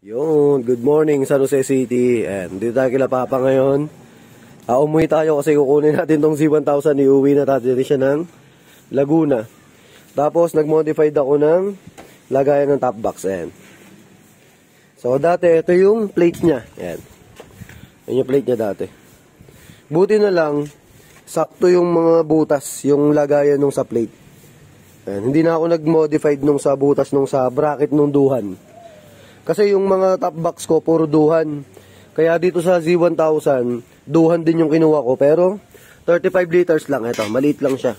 Yun, good morning San Jose City. And dito tayo kila Papa ngayon. Umuwi tayo kasi kukunin natin tong Z1000. Iuwi na natin siya ng Laguna. Tapos nag-modified ako ng lagayan ng top box. Ayan. So dati ito yung plate niya. Ayan. Ayan yung plate niya dati. Buti na lang sakto yung mga butas, yung lagayan nung sa plate. Ayan. Hindi na ako nag-modified nung sa butas nung sa bracket nung duhan. Kasi yung mga top box ko, puro duhan. Kaya dito sa Z1000, duhan din yung kinuha ko. Pero, 35 liters lang. Ito, maliit lang siya.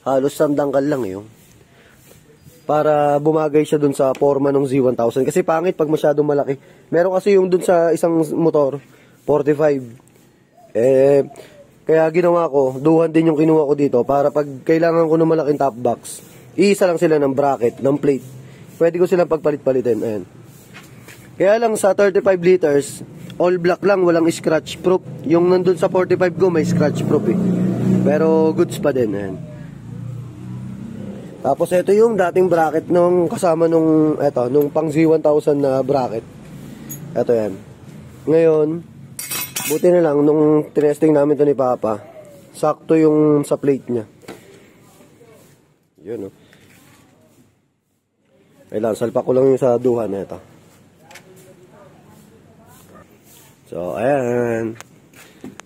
Halos sandangkal lang yun. Para bumagay siya dun sa forma ng Z1000. Kasi pangit pag masyadong malaki. Meron kasi yung dun sa isang motor, 45. Kaya ginawa ko, duhan din yung kinuha ko dito. Para pag kailangan ko ng malaking top box, iisa lang sila ng bracket, ng plate. Pwede ko silang pagpalit-palitin. Ayan. Kaya lang sa 35 liters, all black lang, walang scratch proof. Yung nandun sa 45 ko, may scratch proof eh. Pero goods pa din. Ayan. Tapos ito yung dating bracket nung kasama nung pang Z1000 na bracket. Ito yan. Ngayon, buti na lang nung tinesting namin to ni Papa, sakto yung sa plate niya. Yun oh. Kailan, salpa ko lang yung sa duhan na ito. So, ayan.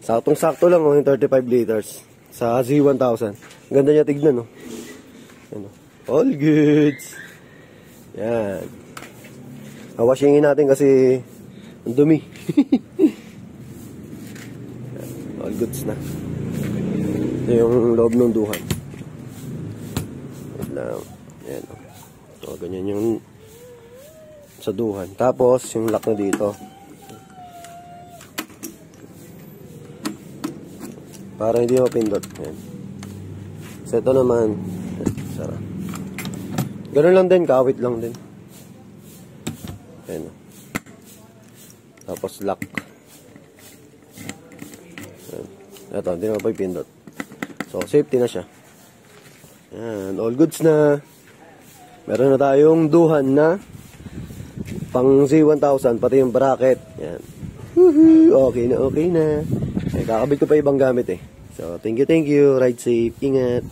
Saktong-sakto lang, oh, yung 35 liters. Sa Z1000. Ganda niya tignan, oh. Ano? All goods. Yan. Washingin natin kasi ang dumi. All goods na. Ito yung loob ng duhan. Wait lang. Ayan, oh. So, ganyan yung sa duhan. Tapos, yung lock na dito. Para hindi mapindot. Ayan. So ito naman, sarap. Ganun lang din, kawit lang din. Ayan. Tapos lock. Ayan. Ito, hindi na mapipindot. So safety na siya. Ayan, all goods na. Meron na tayong duhan na pang Z1000, pati yung bracket. Ayan. Woohoo! Okay na, okay na. Kakabit ko pa ibang gamit eh. So, thank you. Ride safe. Ingat.